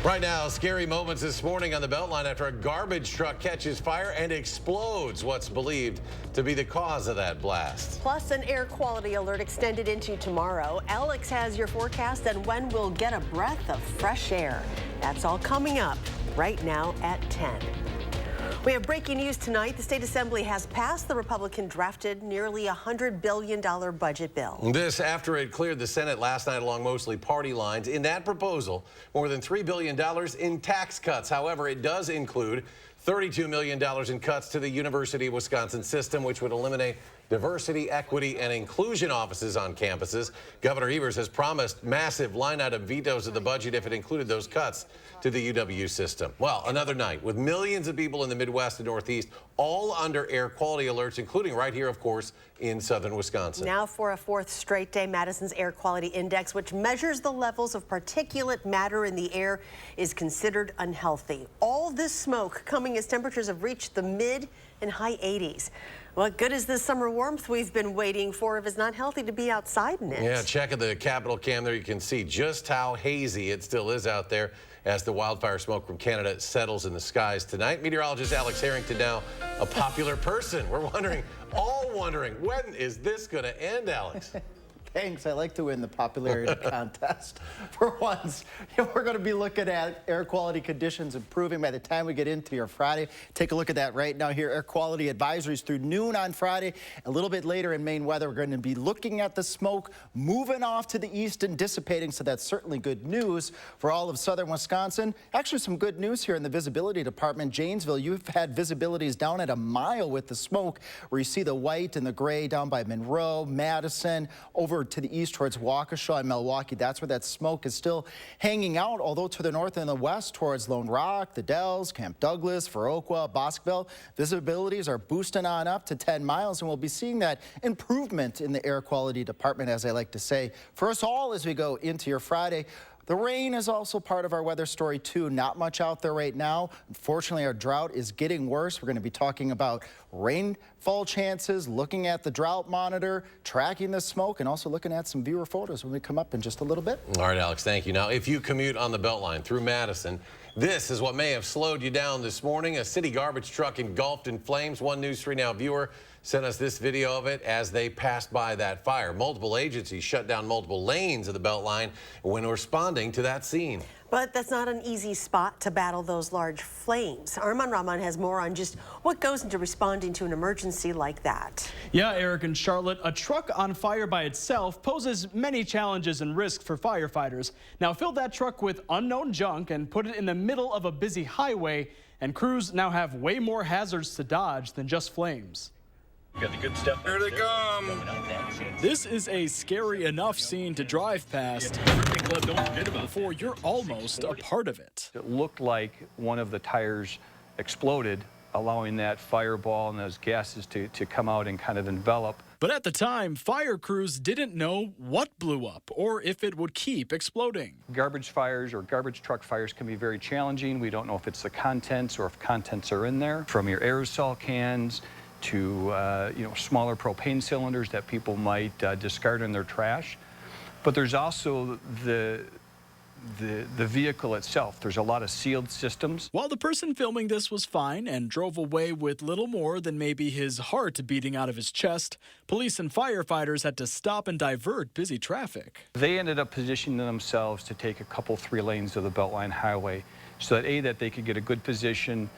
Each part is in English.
Right now, scary moments this morning on the Beltline after a garbage truck catches fire and explodes what's believed to be the cause of that blast. Plus, an air quality alert extended into tomorrow. Alex has your forecast and when we'll get a breath of fresh air. That's all coming up right now at 10. We have breaking news tonight. The state assembly has passed the Republican-drafted nearly $100 billion budget bill. This after it cleared the Senate last night along mostly party lines. In that proposal, more than $3 billion in tax cuts. However, it does include $32 million in cuts to the University of Wisconsin system, which would eliminate diversity, equity, and inclusion offices on campuses. Governor Evers has promised massive line-item vetoes of the budget if it included those cuts to the UW system. Well, another night with millions of people in the Midwest and Northeast all under air quality alerts, including right here, of course, in southern Wisconsin. Now for a fourth straight day, Madison's air quality index, which measures the levels of particulate matter in the air, is considered unhealthy. All this smoke coming as temperatures have reached the mid and high 80s. What good is this summer warmth we've been waiting for if it's not healthy to be outside in it? Yeah, check at the Capitol cam there. You can see just how hazy it still is out there as the wildfire smoke from Canada settles in the skies tonight. Meteorologist Alex Harrington, now a popular person. We're all wondering, when is this going to end, Alex? Thanks. I like to win the popularity contest. For once, we're going to be looking at air quality conditions improving by the time we get into your Friday. Take a look at that right now here. Air quality advisories through noon on Friday. A little bit later in Maine weather, we're going to be looking at the smoke moving off to the east and dissipating. So that's certainly good news for all of southern Wisconsin. Actually, some good news here in the visibility department. Janesville, you've had visibilities down at a mile with the smoke, where you see the white and the gray down by Monroe, Madison, over to the east towards Waukesha and Milwaukee. That's where that smoke is still hanging out, although to the north and the west towards Lone Rock, the Dells, Camp Douglas, Viroqua, Bosqueville, visibilities are boosting on up to 10 miles, and we'll be seeing that improvement in the air quality department, as I like to say, for us all as we go into your Friday. The rain is also part of our weather story, too. Not much out there right now. Unfortunately, our drought is getting worse. We're going to be talking about rainfall chances, looking at the drought monitor, tracking the smoke, and also looking at some viewer photos when we come up in just a little bit. All right, Alex, thank you. Now, if you commute on the Beltline through Madison, this is what may have slowed you down this morning. A city garbage truck engulfed in flames. One News 3 Now viewer sent us this video of it as they passed by that fire. Multiple agencies shut down multiple lanes of the Beltline when responding to that scene. But that's not an easy spot to battle those large flames. Arman Rahman has more on just what goes into responding to an emergency like that. Yeah, Eric and Charlotte, a truck on fire by itself poses many challenges and risks for firefighters. Now fill that truck with unknown junk and put it in the middle of a busy highway, and crews now have way more hazards to dodge than just flames. Got the good stuff. Here they come. This is a scary enough scene to drive past before you're almost a part of it. It looked like one of the tires exploded, allowing that fireball and those gases to come out and kind of envelop. But at the time, fire crews didn't know what blew up or if it would keep exploding. Garbage fires or garbage truck fires can be very challenging. We don't know if it's the contents or if contents are in there. From your aerosol cans to smaller propane cylinders that people might discard in their trash. But there's also the vehicle itself. There's a lot of sealed systems. While the person filming this was fine and drove away with little more than maybe his heart beating out of his chest, police and firefighters had to stop and divert busy traffic. They ended up positioning themselves to take a couple, 3 lanes of the Beltline Highway so that they could get a good position,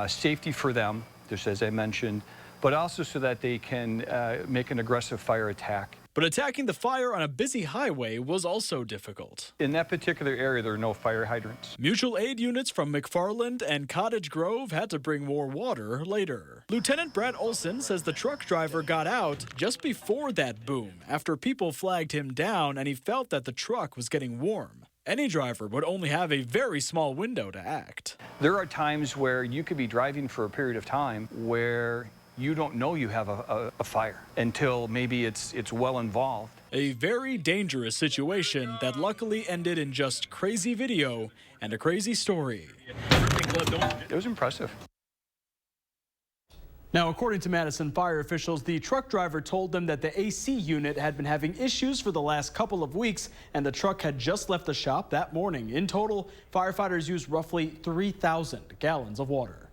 safety for them, just as I mentioned, but also so that they can make an aggressive fire attack. But attacking the fire on a busy highway was also difficult. In that particular area, there are no fire hydrants. Mutual aid units from McFarland and Cottage Grove had to bring more water later. Lieutenant Brad Olson says the truck driver got out just before that boom, after people flagged him down and he felt that the truck was getting warm. Any driver would only have a very small window to act. There are times where you could be driving for a period of time where you don't know you have a fire until maybe it's well involved. A very dangerous situation that luckily ended in just crazy video and a crazy story. It was impressive. Now, according to Madison fire officials, the truck driver told them that the AC unit had been having issues for the last couple of weeks, and the truck had just left the shop that morning. In total, firefighters used roughly 3,000 gallons of water.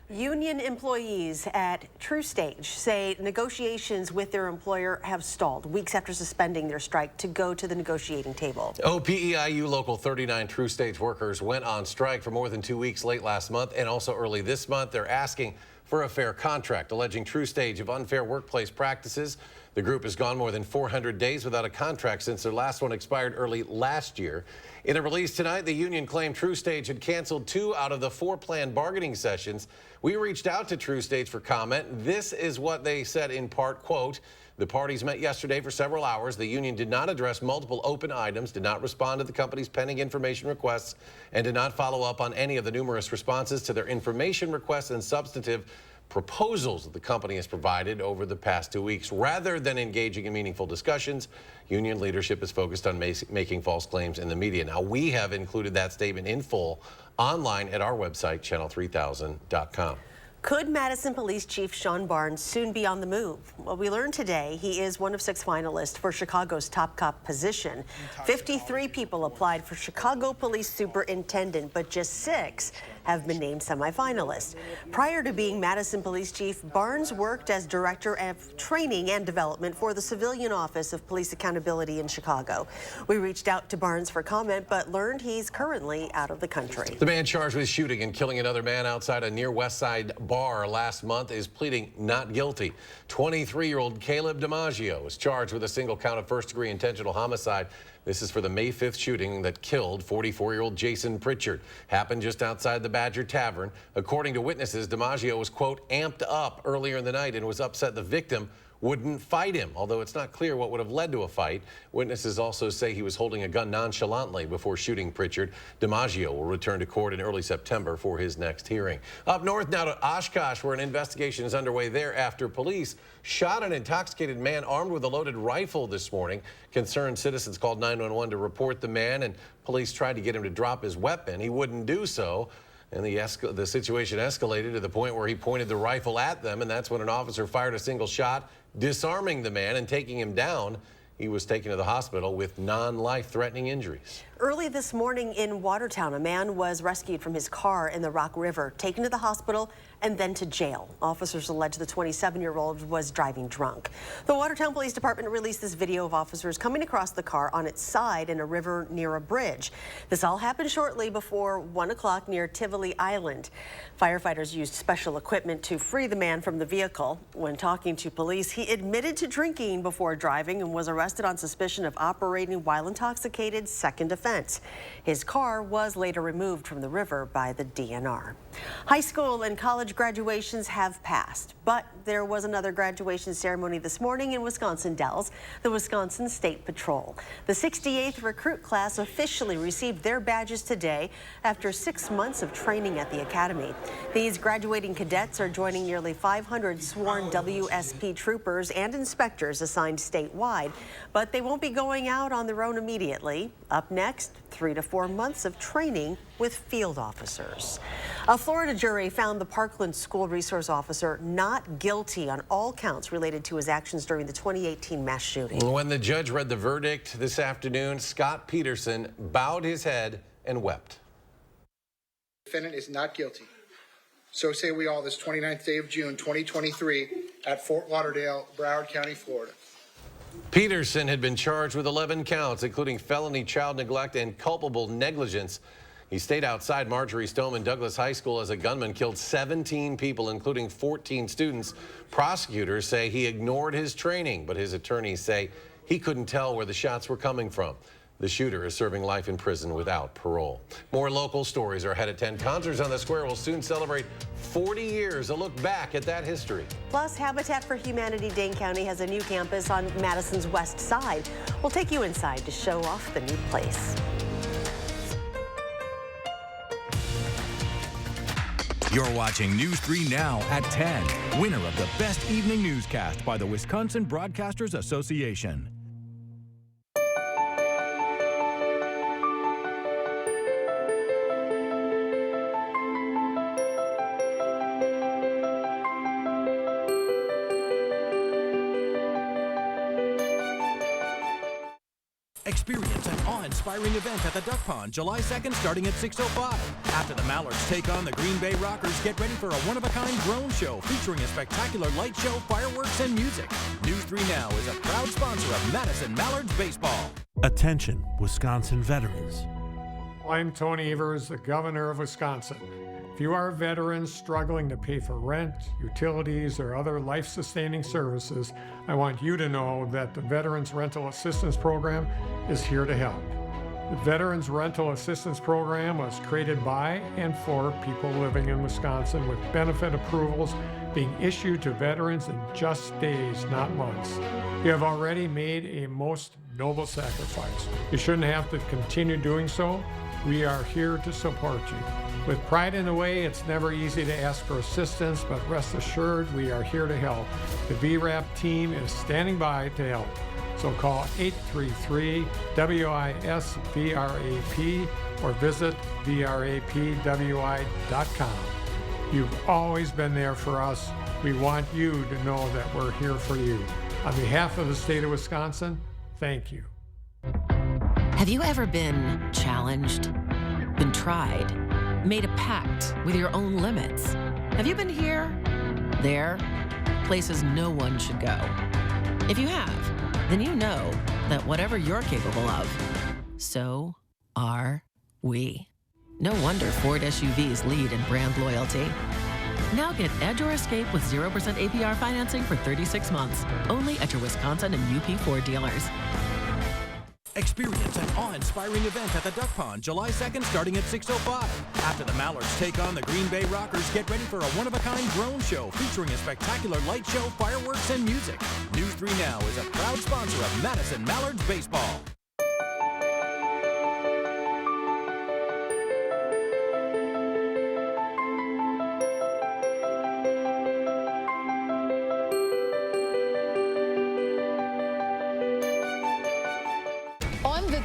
Union employees at TruStage say negotiations with their employer have stalled weeks after suspending their strike to go to the negotiating table. OPEIU Local 39 TruStage workers went on strike for more than 2 weeks late last month and also early this month. They're asking for a fair contract, alleging TruStage of unfair workplace practices. The group has gone more than 400 days without a contract since their last one expired early last year. In a release tonight, the union claimed TruStage had canceled 2 out of the 4 planned bargaining sessions. We reached out to TruStage for comment. This is what they said in part, quote, "The parties met yesterday for several hours. The union did not address multiple open items, did not respond to the company's pending information requests, and did not follow up on any of the numerous responses to their information requests and substantive proposals that the company has provided over the past 2 weeks. Rather than engaging in meaningful discussions, union leadership is focused on making false claims in the media." Now, we have included that statement in full online at our website, channel3000.com. Could Madison Police Chief Sean Barnes soon be on the move? Well, we learned today he is one of 6 finalists for Chicago's top cop position. 53 people applied for Chicago Police Superintendent, but just 6 have been named semifinalists. Prior to being Madison Police Chief, Barnes worked as Director of Training and Development for the Civilian Office of Police Accountability in Chicago. We reached out to Barnes for comment, but learned he's currently out of the country. The man charged with shooting and killing another man outside a near West Side bar last month is pleading not guilty. 23-year-old Caleb DiMaggio is charged with a single count of first-degree intentional homicide. This is for the May 5th shooting that killed 44-year-old Jason Pritchard. Happened just outside the Badger Tavern. According to witnesses, DiMaggio was, quote, amped up earlier in the night and was upset the victim wouldn't fight him, although it's not clear what would have led to a fight. Witnesses also say he was holding a gun nonchalantly before shooting Pritchard. DiMaggio will return to court in early September for his next hearing. Up north now to Oshkosh, where an investigation is underway there after police shot an intoxicated man armed with a loaded rifle this morning. Concerned citizens called 911 to report the man, and police tried to get him to drop his weapon. He wouldn't do so. And the situation escalated to the point where he pointed the rifle at them, and that's when an officer fired a single shot, disarming the man and taking him down. He was taken to the hospital with non-life-threatening injuries. Early this morning in Watertown, a man was rescued from his car in the Rock River, taken to the hospital, and then to jail. Officers allege the 27-year-old was driving drunk. The Watertown Police Department released this video of officers coming across the car on its side in a river near a bridge. This all happened shortly before 1 o'clock near Tivoli Island. Firefighters used special equipment to free the man from the vehicle. When talking to police, he admitted to drinking before driving and was arrested on suspicion of operating while intoxicated, second offense. His car was later removed from the river by the DNR. High school and college graduations have passed, but there was another graduation ceremony this morning in Wisconsin Dells, the Wisconsin State Patrol. The 68th recruit class officially received their badges today after 6 months of training at the academy. These graduating cadets are joining nearly 500 sworn WSP troopers and inspectors assigned statewide, but they won't be going out on their own immediately. Up next, 3 to 4 months of training with field officers. A Florida jury found the Parkland school resource officer not guilty on all counts related to his actions during the 2018 mass shooting. When the judge read the verdict this afternoon, Scott Peterson bowed his head and wept. The defendant is not guilty. So say we all this 29th day of June 2023 at Fort Lauderdale, Broward County, Florida. Peterson had been charged with 11 counts, including felony child neglect and culpable negligence. He stayed outside Marjorie Stoneman Douglas High School as a gunman killed 17 people, including 14 students. Prosecutors say he ignored his training, but his attorneys say he couldn't tell where the shots were coming from. The shooter is serving life in prison without parole. More local stories are ahead at 10. Concerts on the Square will soon celebrate 40 years, a look back at that history. Plus, Habitat for Humanity Dane County has a new campus on Madison's west side. We'll take you inside to show off the new place. You're watching News 3 now at 10. Winner of the Best Evening Newscast by the Wisconsin Broadcasters Association. Experience an awe-inspiring event at the Duck Pond July 2nd starting at 6:05. After the Mallards take on the Green Bay Rockers, get ready for a one-of-a-kind drone show featuring a spectacular light show, fireworks, and music. News 3 Now is a proud sponsor of Madison Mallards Baseball. Attention, Wisconsin veterans. I'm Tony Evers, the governor of Wisconsin. If you are a veteran struggling to pay for rent, utilities, or other life-sustaining services, I want you to know that the Veterans Rental Assistance Program is here to help. The Veterans Rental Assistance Program was created by and for people living in Wisconsin, with benefit approvals being issued to veterans in just days, not months. You have already made a most noble sacrifice. You shouldn't have to continue doing so. We are here to support you. With pride in the way, it's never easy to ask for assistance, but rest assured we are here to help. The VRAP team is standing by to help. So call 833-WISC-VRAP or visit vrapwi.com. You've always been there for us. We want you to know that we're here for you. On behalf of the state of Wisconsin, thank you. Have you ever been challenged, been tried, made a pact with your own limits? Have you been here, there, places no one should go? If you have, then you know that whatever you're capable of, so are we. No wonder Ford SUVs lead in brand loyalty. Now get Edge or Escape with 0% APR financing for 36 months, only at your Wisconsin and UP Ford dealers. Experience an awe-inspiring event at the Duck Pond July 2nd starting at 6:05. After the Mallards take on the Green Bay Rockers, get ready for a one-of-a-kind drone show featuring a spectacular light show, fireworks, and music. News 3 Now is a proud sponsor of Madison Mallards Baseball.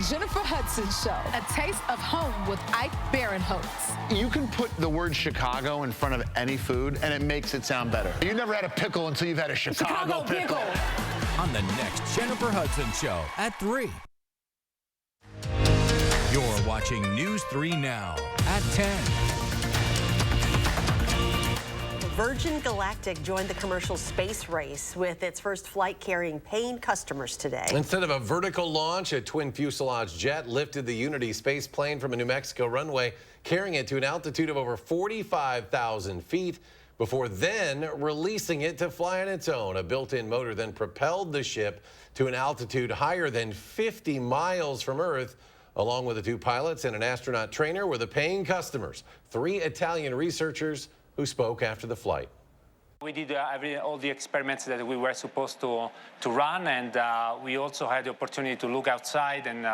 Jennifer Hudson Show, a taste of home with Ike Barinholtz. You can put the word Chicago in front of any food, and it makes it sound better. You never had a pickle until you've had a Chicago pickle. On the next Jennifer Hudson Show at 3. You're watching News 3 Now at 10. Virgin Galactic joined the commercial space race with its first flight carrying paying customers today. Instead of a vertical launch, a twin fuselage jet lifted the Unity space plane from a New Mexico runway, carrying it to an altitude of over 45,000 feet before then releasing it to fly on its own. A built-in motor then propelled the ship to an altitude higher than 50 miles from Earth. Along with the two pilots and an astronaut trainer were the paying customers, 3 Italian researchers who spoke after the flight. We did all the experiments that we were supposed to run, and we also had the opportunity to look outside and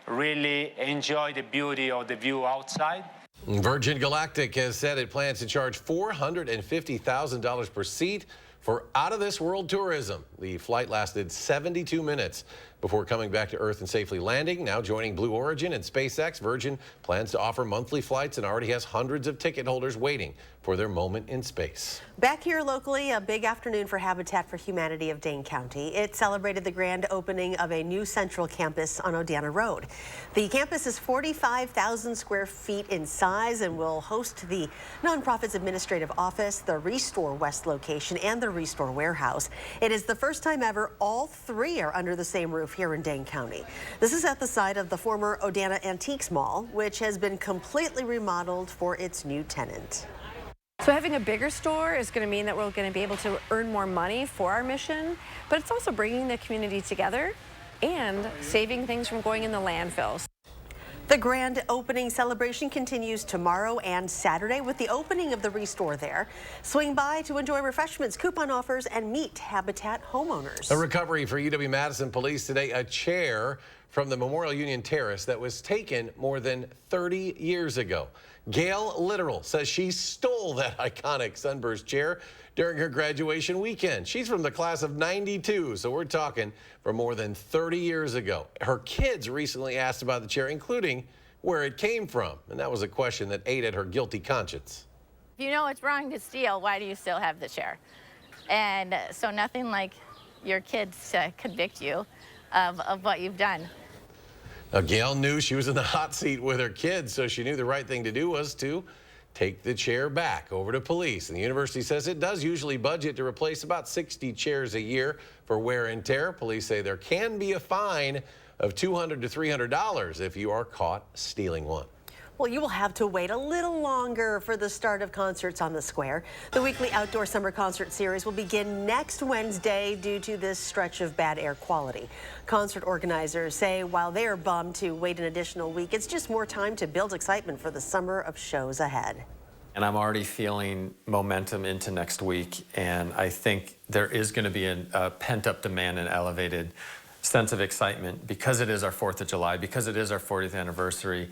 really enjoy the beauty of the view outside. Virgin Galactic has said it plans to charge $450,000 per seat for out-of-this-world tourism. The flight lasted 72 minutes before coming back to Earth and safely landing. Now joining Blue Origin and SpaceX, Virgin plans to offer monthly flights and already has hundreds of ticket holders waiting for their moment in space. Back here locally, a big afternoon for Habitat for Humanity of Dane County. It celebrated the grand opening of a new central campus on Odana Road. The campus is 45,000 square feet in size and will host the nonprofit's administrative office, the Restore West location, and the Restore Warehouse. It is the first time ever all 3 are under the same roof here in Dane County. This is at the site of the former Odana Antiques Mall, which has been completely remodeled for its new tenant. So having a bigger store is going to mean that we're going to be able to earn more money for our mission, but it's also bringing the community together and saving things from going in the landfills. The grand opening celebration continues tomorrow and Saturday with the opening of the Restore there. Swing by to enjoy refreshments, coupon offers, and meet Habitat homeowners. A recovery for UW-Madison police today, a chair from the Memorial Union Terrace that was taken more than 30 years ago. Gail Literal says she stole that iconic Sunburst chair during her graduation weekend. She's from the class of '92, so we're talking from more than 30 years ago. Her kids recently asked about the chair, including where it came from, and that was a question that ate at her guilty conscience. If you know it's wrong to steal, why do you still have the chair? And so nothing like your kids to convict you of what you've done. Gail knew she was in the hot seat with her kids, so she knew the right thing to do was to take the chair back over to police. And the university says it does usually budget to replace about 60 chairs a year for wear and tear. Police say there can be a fine of $200 to $300 if you are caught stealing one. Well, you will have to wait a little longer for the start of concerts on the square. The weekly outdoor summer concert series will begin next Wednesday due to this stretch of bad air quality. Concert organizers say while they are bummed to wait an additional week, it's just more time to build excitement for the summer of shows ahead. And I'm already feeling momentum into next week, and I think there is going to be a pent-up demand and elevated sense of excitement because it is our 4th of July, because it is our 40th anniversary.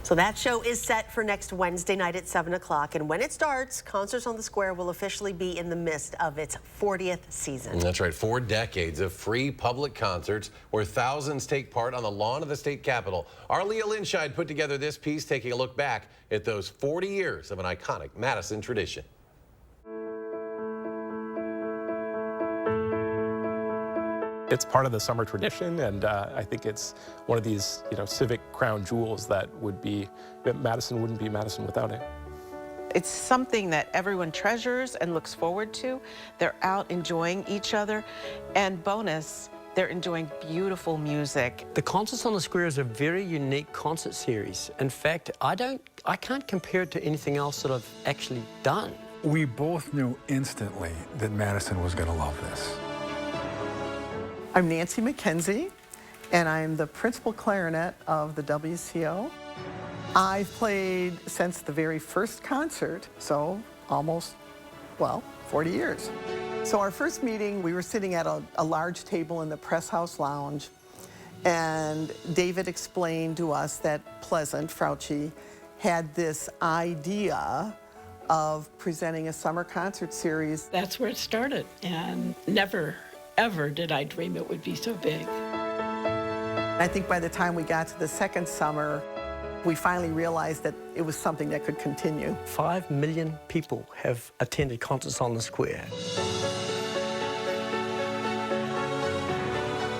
So that show is set for next Wednesday night at 7 o'clock. And when it starts, Concerts on the Square will officially be in the midst of its 40th season. That's right, 4 decades of free public concerts where thousands take part on the lawn of the state capitol. Our Leah Linscheid put together this piece taking a look back at those 40 years of an iconic Madison tradition. It's part of the summer tradition, and I think it's one of these, civic crown jewels that Madison wouldn't be Madison without it. It's something that everyone treasures and looks forward to. They're out enjoying each other, and bonus, they're enjoying beautiful music. The Concerts on the Square is a very unique concert series. In fact, I can't compare it to anything else that I've actually done. We both knew instantly that Madison was going to love this. I'm Nancy McKenzie, and I'm the principal clarinet of the WCO. I've played since the very first concert, so almost, 40 years. So our first meeting, we were sitting at a large table in the Press House Lounge, and David explained to us that Pleasant, Frauchi, had this idea of presenting a summer concert series. That's where it started, and never ever did I dream it would be so big. I think by the time we got to the second summer, we finally realized that it was something that could continue. 5 million people have attended Concerts on the Square.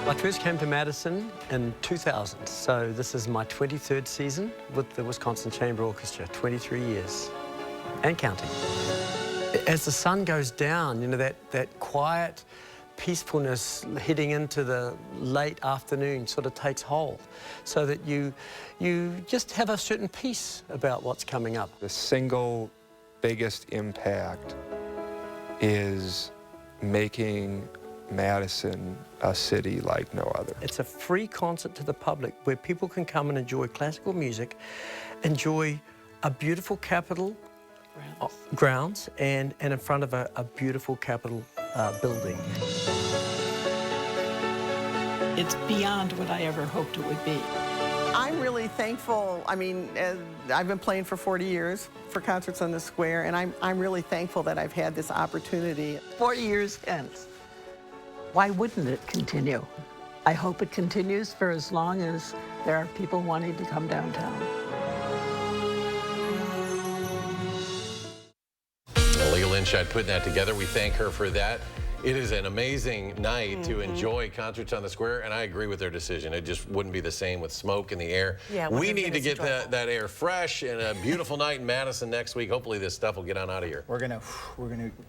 I first came to Madison in 2000, so this is my 23rd season with the Wisconsin Chamber Orchestra, 23 years, and counting. As the sun goes down, that quiet peacefulness heading into the late afternoon sort of takes hold, so that you just have a certain peace about what's coming up. The single biggest impact is making Madison a city like no other. It's a free concert to the public where people can come and enjoy classical music, enjoy a beautiful Capitol grounds, and in front of a beautiful Capitol building. It's beyond what I ever hoped it would be. I'm really thankful. I mean, I've been playing for 40 years for Concerts on the Square, and I'm really thankful that I've had this opportunity. 40 years hence, why wouldn't it continue? I hope it continues for as long as there are people wanting to come downtown. Leah Linscheid putting that together. We thank her for that. It is an amazing night to enjoy Concerts on the Square, and I agree with their decision. It just wouldn't be the same with smoke in the air. Yeah, we need to get that air fresh, and a beautiful night in Madison next week. Hopefully this stuff will get on out of here. We're gonna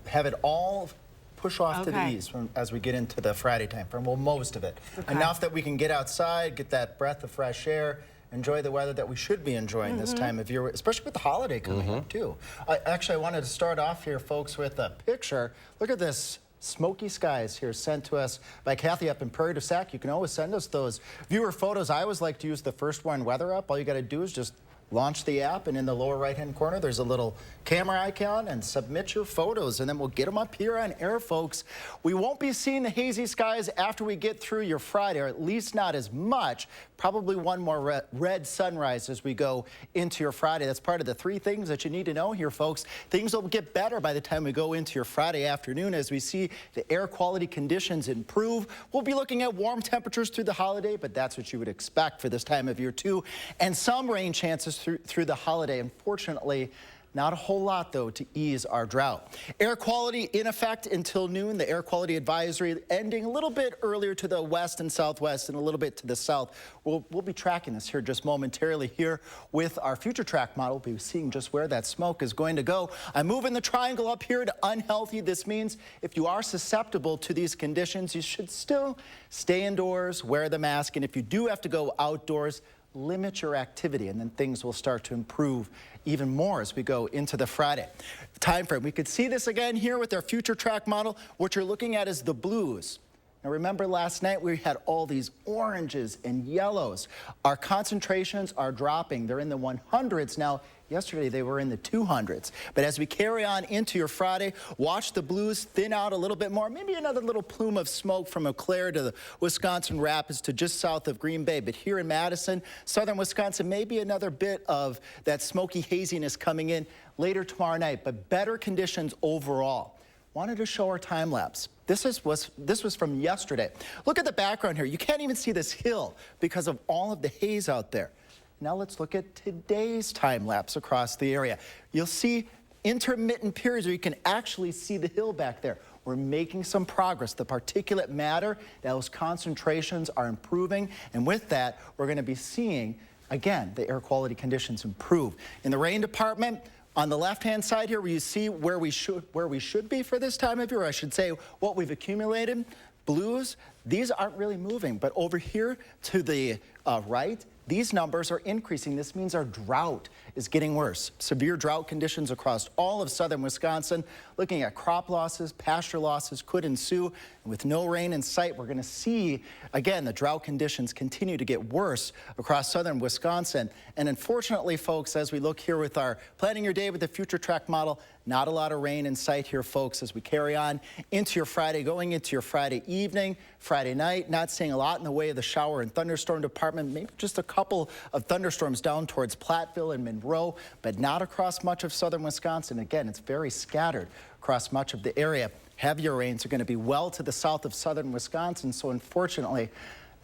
have it all push off to the east as we get into the Friday time frame. Well, most of it. Enough that we can get outside, get that breath of fresh air, enjoy the weather that we should be enjoying this time of year, especially with the holiday coming up too. Actually, I wanted to start off here, folks, with a picture. Look at this. Smoky skies here sent to us by Kathy up in Prairie du Sac. You can always send us those viewer photos. I always like to use the First One Weather app. All you got to do is just launch the app, and in the lower right-hand corner, there's a little camera icon, and submit your photos, and then we'll get them up here on air, folks. We won't be seeing the hazy skies after we get through your Friday, or at least not as much. Probably one more red sunrise as we go into your Friday. That's part of the 3 things that you need to know here, folks. Things will get better by the time we go into your Friday afternoon as we see the air quality conditions improve. We'll be looking at warm temperatures through the holiday, but that's what you would expect for this time of year too, and some rain chances through the holiday. Unfortunately, Not a whole lot, though, to ease our drought. Air quality in effect until noon. The air quality advisory ending a little bit earlier to the west and southwest and a little bit to the south. We'll be tracking this here just momentarily here with our future track model. We'll be seeing just where that smoke is going to go. I'm moving the triangle up here to unhealthy. This means if you are susceptible to these conditions, you should still stay indoors, wear the mask, and if you do have to go outdoors, limit your activity, and then things will start to improve even more as we go into the Friday time frame. We could see this again here with our future track model. What you're looking at is the blues. Now remember last night we had all these oranges and yellows. Our concentrations are dropping. They're in the 100s now. Yesterday they were in the 200s. But as we carry on into your Friday, watch the blues thin out a little bit more. Maybe another little plume of smoke from Eau Claire to the Wisconsin Rapids to just south of Green Bay. But here in Madison, southern Wisconsin, maybe another bit of that smoky haziness coming in later tomorrow night. But better conditions overall. Wanted to show our time lapse. This was from yesterday. Look at the background here. You can't even see this hill because of all of the haze out there. Now let's look at today's time lapse across the area. You'll see intermittent periods where you can actually see the hill back there. We're making some progress. The particulate matter, those concentrations are improving. And with that, we're going to be seeing, again, the air quality conditions improve. In the rain department, on the left-hand side here, where you see where we should be for this time of year, or I should say what we've accumulated, blues, these aren't really moving. But over here to the right, these numbers are increasing. This means our drought is getting worse. Severe drought conditions across all of southern Wisconsin. Looking at crop losses, pasture losses could ensue. And with no rain in sight, we're going to see, again, the drought conditions continue to get worse across southern Wisconsin. And unfortunately, folks, as we look here with our planning your day with the future track model, not a lot of rain in sight here, folks, as we carry on into your Friday, going into your Friday evening, Friday night. Not seeing a lot in the way of the shower and thunderstorm department. Maybe just a couple of thunderstorms down towards Platteville and Monroe, but not across much of southern Wisconsin. Again, it's very scattered across much of the area. Heavier rains are going to be well to the south of southern Wisconsin, so unfortunately,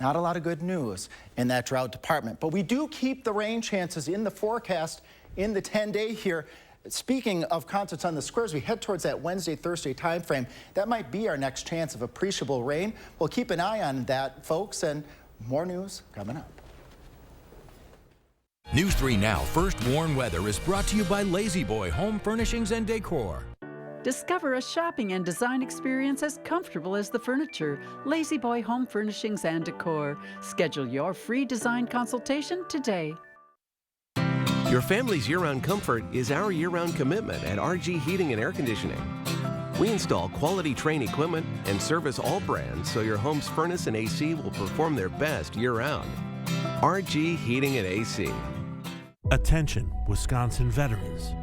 not a lot of good news in that drought department. But we do keep the rain chances in the forecast in the 10-day here. Speaking of concerts on the squares, we head towards that Wednesday, Thursday time frame. That might be our next chance of appreciable rain. We'll keep an eye on that, folks, and more news coming up. News 3 Now First Warn Weather is brought to you by Lazy Boy Home Furnishings and Decor. Discover a shopping and design experience as comfortable as the furniture. Lazy Boy Home Furnishings and Decor. Schedule your free design consultation today. Your family's year-round comfort is our year-round commitment at RG Heating and Air Conditioning. We install quality Trane equipment and service all brands so your home's furnace and AC will perform their best year-round. RG Heating and AC. Attention, Wisconsin veterans.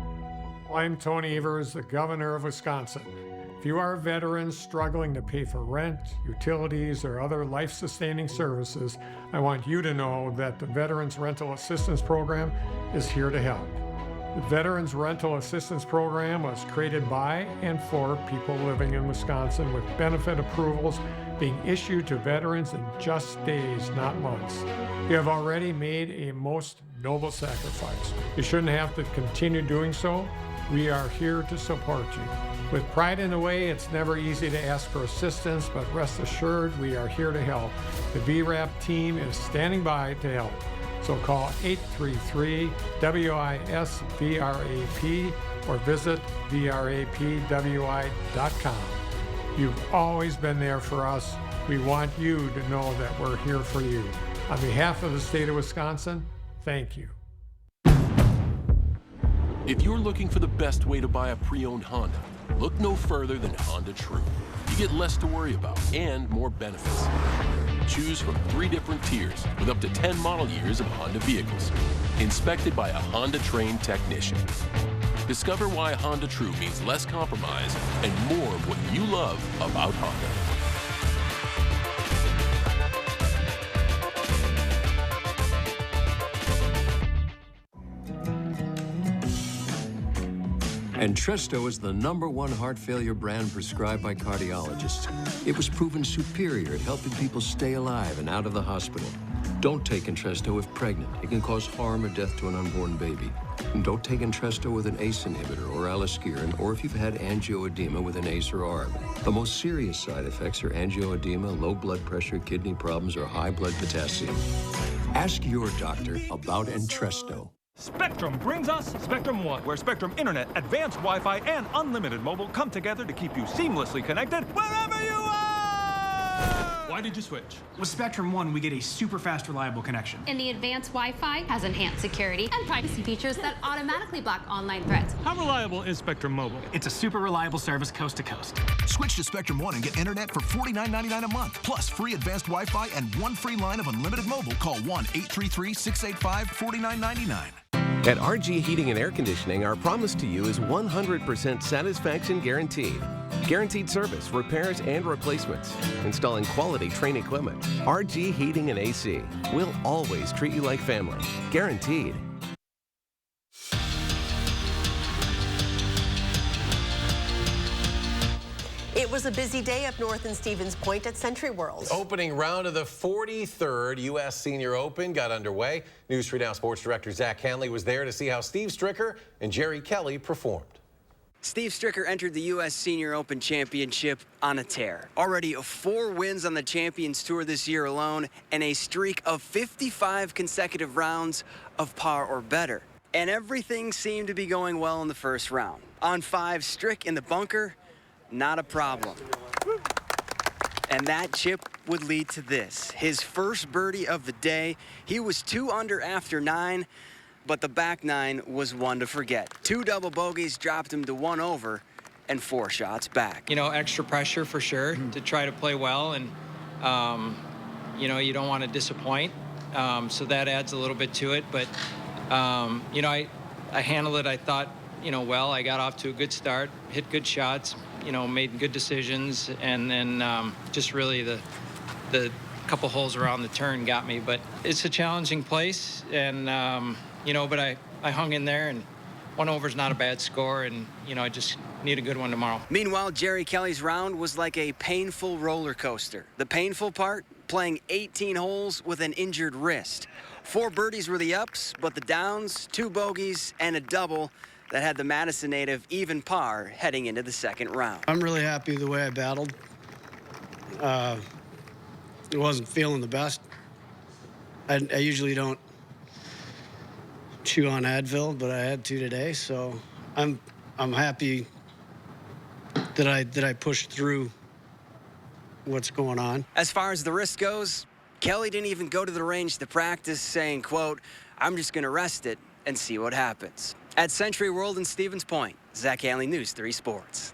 I'm Tony Evers, the governor of Wisconsin. If you are a veteran struggling to pay for rent, utilities, or other life-sustaining services, I want you to know that the Veterans Rental Assistance Program is here to help. The Veterans Rental Assistance Program was created by and for people living in Wisconsin, with benefit approvals being issued to veterans in just days, not months. You have already made a most noble sacrifice. You shouldn't have to continue doing so. We are here to support you. With pride in the way, it's never easy to ask for assistance, but rest assured we are here to help. The VRAP team is standing by to help. So call 833-WISC-VRAP or visit VRAPWI.com. You've always been there for us. We want you to know that we're here for you. On behalf of the state of Wisconsin, thank you. If you're looking for the best way to buy a pre-owned Honda, look no further than Honda True. You get less to worry about and more benefits. Choose from 3 different tiers with up to 10 model years of Honda vehicles, inspected by a Honda-trained technician. Discover why Honda True means less compromise and more of what you love about Honda. Entresto is the #1 heart failure brand prescribed by cardiologists. It was proven superior at helping people stay alive and out of the hospital. Don't take Entresto if pregnant. It can cause harm or death to an unborn baby. And don't take Entresto with an ACE inhibitor or aliskiren, or if you've had angioedema with an ACE or ARB. The most serious side effects are angioedema, low blood pressure, kidney problems, or high blood potassium. Ask your doctor about Entresto. Spectrum brings us Spectrum One, where Spectrum Internet, advanced Wi-Fi, and unlimited mobile come together to keep you seamlessly connected wherever you are! Why did you switch? With Spectrum One, we get a super fast, reliable connection. And the advanced Wi-Fi has enhanced security and privacy features that automatically block online threats. How reliable is Spectrum Mobile? It's a super reliable service coast to coast. Switch to Spectrum One and get internet for $49.99 a month, plus free advanced Wi-Fi and one free line of unlimited mobile. Call 1-833-685-4999. At RG Heating and Air Conditioning, our promise to you is 100% satisfaction guaranteed. Guaranteed service, repairs, and replacements. Installing quality Trane equipment. RG Heating and AC. We'll always treat you like family. Guaranteed. It was a busy day up north in Stevens Point at Century World. Opening round of the 43rd U.S. Senior Open got underway. News 3 Now Sports Director Zach Hanley was there to see how Steve Stricker and Jerry Kelly performed. Steve Stricker entered the U.S. Senior Open Championship on a tear. Already 4 wins on the Champions Tour this year alone and a streak of 55 consecutive rounds of par or better. And everything seemed to be going well in the first round. On 5, Strick in the bunker, not a problem. And that chip would lead to this, his first birdie of the day. He was 2 under after 9, but the back 9 was one to forget. 2 double bogeys dropped him to 1 over and 4 shots back. You know, extra pressure for sure to try to play well, and you know, you don't want to disappoint, so that adds a little bit to it. But you know, I handled it, I thought, you know, well. I got off to a good start, hit good shots, you know, made good decisions, and then just really the couple holes around the turn got me. But it's a challenging place, and you know, but I hung in there, and 1 over is not a bad score, and you know, I just need a good one tomorrow. Meanwhile, Jerry Kelly's round was like a painful roller coaster. The painful part, playing 18 holes with an injured wrist. 4 birdies were the ups, but the downs, 2 bogeys, and a double that had the Madison native even par heading into the second round. I'm really happy with the way I battled. I wasn't feeling the best. I usually don't chew on Advil, but I had to today, so I'm happy that I pushed through what's going on. As far as the wrist goes, Kelly didn't even go to the range to practice, saying, quote, "I'm just gonna rest it and see what happens." At Century World in Stevens Point, Zach Hanley, News 3 Sports.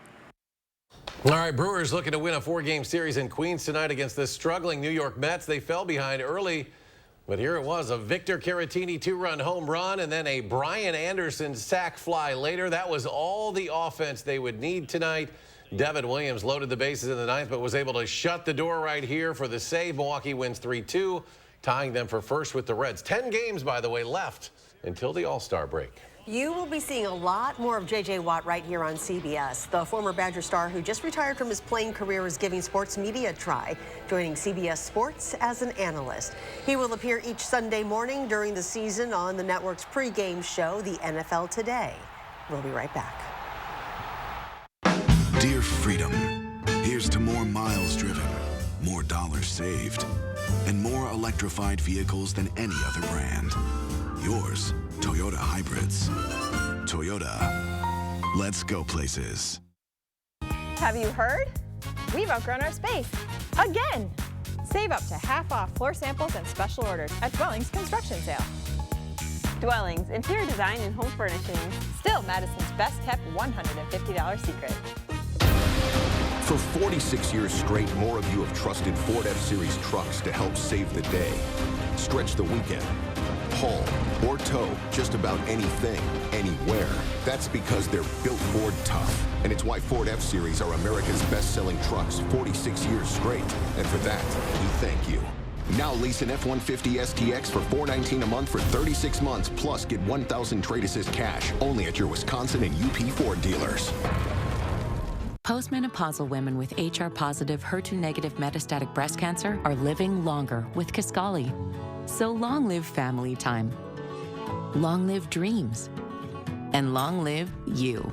All right, Brewers looking to win a 4-game series in Queens tonight against the struggling New York Mets. They fell behind early, but here it was, a Victor Caratini 2-run home run and then a Brian Anderson sac fly later. That was all the offense they would need tonight. Devin Williams loaded the bases in the 9th, but was able to shut the door right here for the save. Milwaukee wins 3-2, tying them for first with the Reds. 10 games, by the way, left until the All-Star break. You will be seeing a lot more of J.J. Watt right here on CBS. The former Badger star who just retired from his playing career is giving sports media a try, joining CBS Sports as an analyst. He will appear each Sunday morning during the season on the network's pregame show, The NFL Today. We'll be right back. Dear Freedom, here's to more miles driven, more dollars saved, and more electrified vehicles than any other brand. Yours, Toyota Hybrids. Toyota, let's go places. Have you heard? We've outgrown our space. Again! Save up to half off floor samples and special orders at Dwellings Construction Sale. Dwellings, interior design and home furnishings. Still Madison's best kept $150 secret. For 46 years straight, more of you have trusted Ford F-Series trucks to help save the day. Stretch the weekend. Haul or tow just about anything, anywhere. That's because they're built Ford tough. And it's why Ford F-Series are America's best-selling trucks 46 years straight. And for that, we thank you. Now lease an F-150 STX for $419 a month for 36 months, plus get $1,000 trade assist cash only at your Wisconsin and UP Ford dealers. Postmenopausal women with HR-positive, HER2-negative metastatic breast cancer are living longer with Kisqali. So long live family time. Long live dreams. And long live you.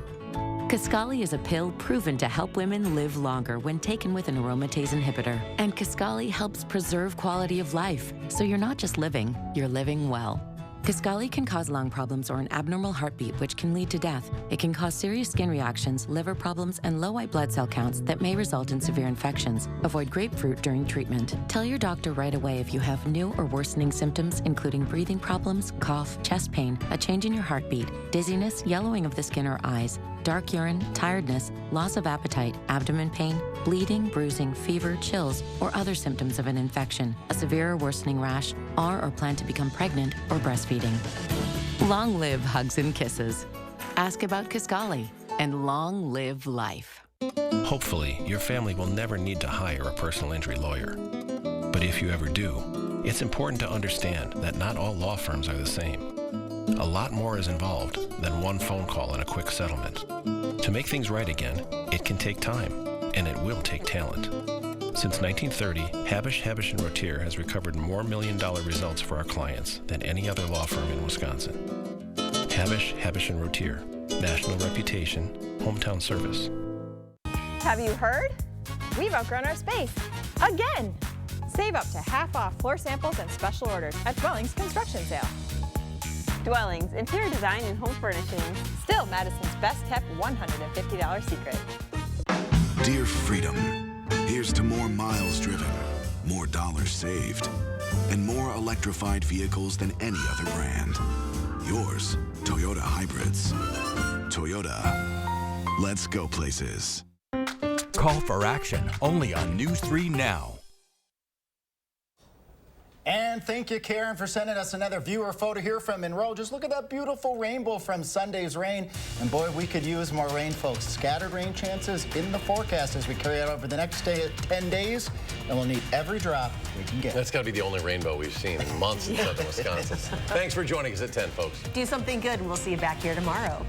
Kisqali is a pill proven to help women live longer when taken with an aromatase inhibitor. And Kisqali helps preserve quality of life, so you're not just living, you're living well. Kisqali can cause lung problems or an abnormal heartbeat, which can lead to death. It can cause serious skin reactions, liver problems, and low white blood cell counts that may result in severe infections. Avoid grapefruit during treatment. Tell your doctor right away if you have new or worsening symptoms, including breathing problems, cough, chest pain, a change in your heartbeat, dizziness, yellowing of the skin or eyes, dark urine, tiredness, loss of appetite, abdomen pain, bleeding, bruising, fever, chills, or other symptoms of an infection, a severe or worsening rash, or plan to become pregnant or breastfeeding. Long live hugs and kisses. Ask about Kisqali, and long live life. Hopefully, your family will never need to hire a personal injury lawyer. But if you ever do, it's important to understand that not all law firms are the same. A lot more is involved than one phone call and a quick settlement. To make things right again, it can take time, and it will take talent. Since 1930, Habish & Rotier has recovered more million-dollar results for our clients than any other law firm in Wisconsin. Habish & Rotier, national reputation, hometown service. Have you heard? We've outgrown our space. Again! Save up to half off floor samples and special orders at Dwellings Construction Sale. Dwellings, interior design and home furnishings. Still Madison's best kept $150 secret. Dear Freedom, here's to more miles driven, more dollars saved, and more electrified vehicles than any other brand. Yours, Toyota Hybrids. Toyota, let's go places. Call for action only on News 3 Now. And thank you, Karen, for sending us another viewer photo here from Monroe. Just look at that beautiful rainbow from Sunday's rain. And boy, we could use more rain, folks. Scattered rain chances in the forecast as we carry out over the next 10 days. And we'll need every drop we can get. That's got to be the only rainbow we've seen in months in southern Wisconsin. Thanks for joining us at 10, folks. Do something good, and we'll see you back here tomorrow.